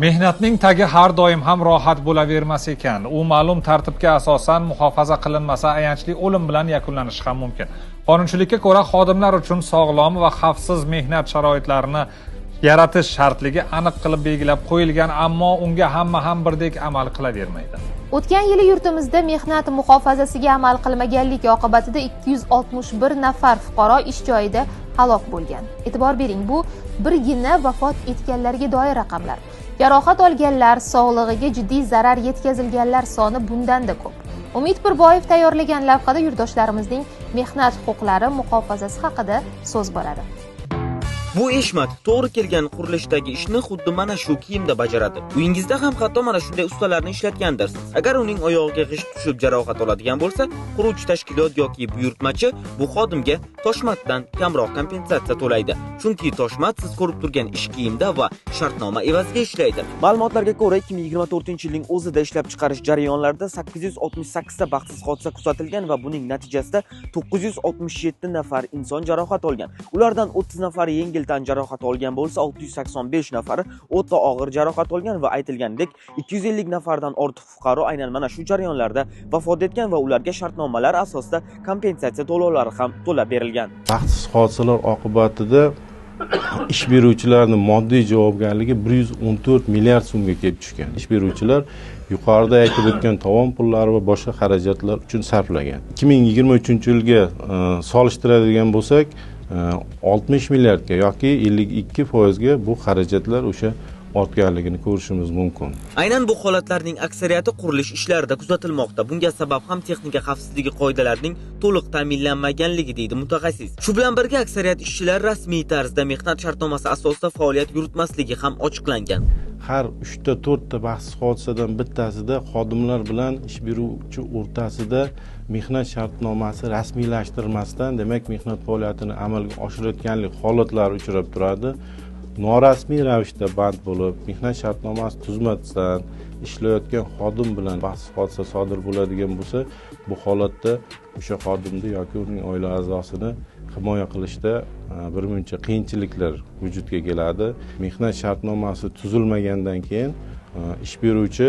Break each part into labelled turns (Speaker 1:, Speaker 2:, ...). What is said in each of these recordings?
Speaker 1: Mehnatning tagi har doim ham rohat bo'lavermas ekan. U ma'lum tartibga asosan muhofaza qilinmasa ayanchli o'lim bilan yakunlanishi ham mumkin. Qonunchilikka ko'ra xodimlar uchun sog'lom va xavfsiz mehnat sharoitlarini yaratish shartligi aniq qilib belgilab qo'yilgan, ammo unga hamma ham birdek amal qilavermaydi.
Speaker 2: O'tgan yili yurtimizda mehnat muhofazasiga amal qilmaganlik oqibatida 261 nafar fuqaro ish joyida halok bo'lgan. E'tibor bering, bu birgina vafot etganlarga doir raqamlar. Jarohat olganlar, sog'lig'iga jiddiy zarar yetkazilganlar soni bundan-da ko'p. Umid Pirboyev tayyorlagan lavhada yurtdoshlarimizning mehnat huquqlari muhofazasi haqida so'z boradi.
Speaker 3: Bu Eshmat to'g'ri kelgan qurilishdagi ishni xuddi mana shu kiyimda bajaradi. Uyingizda ham hatto mana shunday ustalarni ishlatgandirsiz. Agar uning oyog'iga g'isht tushib jarohat oladigan bo'lsa, quruvchi tashkilot yoki buyurtmachi bu xodimga Toshmatdan kamroq kompensatsiya to'laydi. Chunki Toshmat siz ko'rib turgan ish kiyimda va shartnoma evaziga ishlaydi. Ma'lumotlarga ko'ra, 2024-yilning o'zida ishlab chiqarish jarayonlarida 868 ta baxtsiz hodisa kuzatilgan va buning natijasida 967 nafar inson jarohat olgan. Ulardan 30 nafari yengil tan jarohat olgan bo'lsa, 685 nafari o'ta og'ir jarohat olgan va aytilganidek 250 nafardan ortiq fuqaro aynan mana shu jarayonlarda vafot etgan va ularga shartnomalar asosida kompensatsiya to'lovlari ham to'lab berilgan.
Speaker 4: Baxtsiz hodisalar oqibatida ish beruvchilarning moddiy javobgarligi 114 milliard so'mga kelib tushgan. Ish beruvchilar yuqorida aytib o'tgan tovon pullari va boshqa xarajatlar uchun sarflagan. 2023-yilga solishtiradigan bo'lsak, 60 milliardga yoki 52% ga bu xarajatlar o'sha ortganligini ko'rishimiz mumkin.
Speaker 3: Aynan bu holatlarning aksariyati qurilish ishlarida kuzatilmoqda. Bunga sabab ham texnika xavfsizligi qoidalarining to'liq ta'minlanmaganligi deydi mutaxassis. Shu bilan birga aksariyat ishchilar rasmiy tarzda mehnat shartnomasi asosida faoliyat yuritmasligi ham ochiqlangan.
Speaker 4: Har 3 ta 4 ta baxtsiz hodisadan bittasida xodimlar bilan ish beruvchi o'rtasida mehnat shartnomasi rasmiylashtirilmasdan, demak mehnat faoliyatini amalga oshirayotganlik holatlari uchrab turadi. Norasmiy ravishda band bo'lib, mehnat shartnomasi tuzmasdan ishlayotgan xodim bilan baxtsiz hodisa sodir bo'ladigan bo'lsa, bu holatda o'sha xodimni yoki uning oila a'zosini himoya qilishda birmuncha qiyinchiliklar vujudga keladi. Mehnat shartnomasi tuzilmagandan keyin ish beruvchi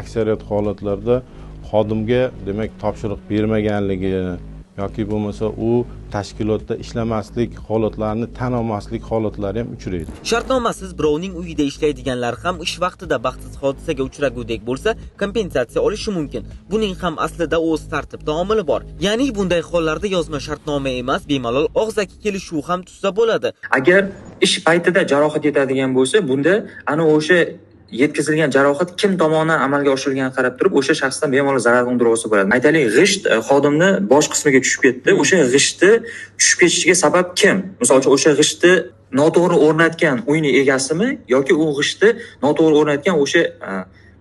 Speaker 4: aksariyat holatlarda xodimga demak topshiriq bermaganligi yoki bo'lmasa u tashkilotda ishlamaslik holatlarini tan olmaslik holatlari ham uchraydi.
Speaker 3: Shartnomasiz birovning uyida ishlaydiganlar ham ish vaqtida baxtsiz hodisaga uchragudek bo'lsa, kompensatsiya olishi mumkin. Buning ham aslida o'z tartibda omili bor. Ya'ni bunday hollarda yozma shartnoma emas, bemalol og'zaki kelishuv ham tuzsa bo'ladi.
Speaker 5: Agar ish paytida jarohat yetadigan bo'lsa, bunda ana o'sha yetkazilgan jarohat kim tomonidan amalga oshirilganiga qarab turib, o'sha shaxsdan bemalol zarar undiruvchi bo'ladi. Aytaylik, g'isht xodimni bosh qismiga tushib ketdi. O'sha g'ishtni tushib ketishiga sabab kim? Misol uchun, o'sha g'ishtni noto'g'ri o'rnatgan uyning egasimi yoki u g'ishtni noto'g'ri o'rnatgan o'sha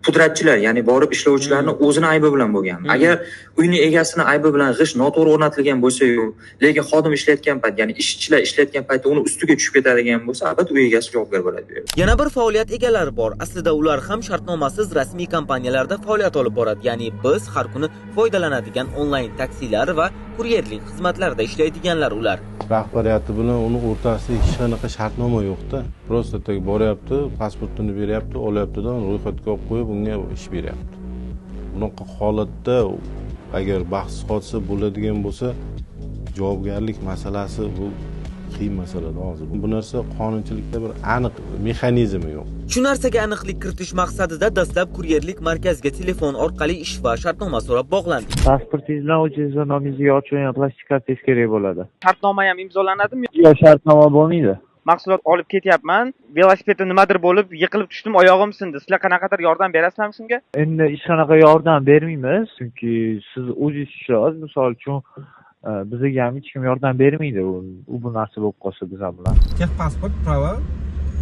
Speaker 5: pudratchilar, ya'ni borib ishlovchilarning o'zini aybi bilan bo'lgan. Agar uyning egasini aybi bilan g'isht noto'g'ri o'rnatilgan bo'lsa-yu, lekin xodim ishlayotgan payt, ya'ni ishchilar ishlayotgan paytda uni ustiga tushib ketadigan bo'lsa, albatta uy egasi javobgar bo'ladi.
Speaker 3: Yana bir faoliyat egalari bor. Aslida ular ham shartnomasiz rasmiy kompaniyalarda faoliyat olib boradi. Ya'ni biz har kuni foydalanadigan onlayn taksilar va kuryerlik xizmatlarida ishlaydiganlar ular.
Speaker 4: Rahbariyati bilan uni o'rtasida hech qanaqa shartnoma yo'q-da. Prosta boryapti, pasportini beryapti, olyapti-dan ro'yxatga olib qo'yib unga ish beryapti. Bunaqa holatda agar baxtsiz hodisa bo'ladigan bo'lsa, javobgarlik masalasi bu qiyin masalalar hozir. Bu narsa qonunchilikda bir aniq mexanizmi yo'q.
Speaker 3: Shu narsaga aniqlik kiritish maqsadida dastlab kuryerlik markaziga telefon orqali ish va shartnoma so'rab bog'landik.
Speaker 6: Pasportingiz bilan o'zingizni nomingizga yozilgan plastik kartangiz kerak bo'ladi.
Speaker 7: Shartnoma ham imzolanadimi?
Speaker 6: Yo'q, shartnoma bo'lmaydi.
Speaker 7: Mahsulot olib ketyapman. Velosipedda nimadir bo'lib, yiqilib tushdim, oyog'im sindi. Sizlar qanaqadir yordam berasizlarmi shunga?
Speaker 6: Endi hech qanaqa yordam bermaymiz, chunki siz o'zingiz ishlaysiz. Misol uchun bizga ham hech kim yordam bermaydi. U bu narsa bo'lib qolsa bizlar bilan.
Speaker 8: Texpasport prava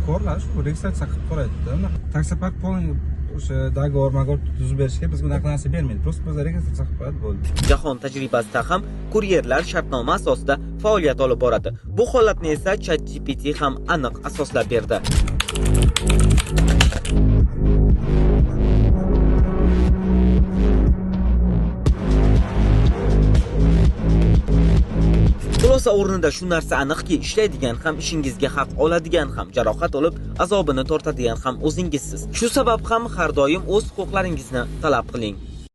Speaker 8: ko'rlash, registratsiya qilib qo'yadi. Taksopark polni o'sha dogovor tuzib berishga biz bunaqa narsa bermaydi. Prosta biz registratsiya qilib qo'yadi bo'ldi.
Speaker 3: Jahon tajribasida ham kuryerlar shartnoma asosida faoliyat olib boradi. Bu holatni esa ChatGPT ham aniq asoslab berdi. Xulosa o'rnida shu narsa aniqki, ishlaydigan ham, ishingizga haq oladigan ham, jarohat olib, azobini tortadigan ham o'zingizsiz. Shu sabab ham har doim o'z huquqlaringizni talab qiling.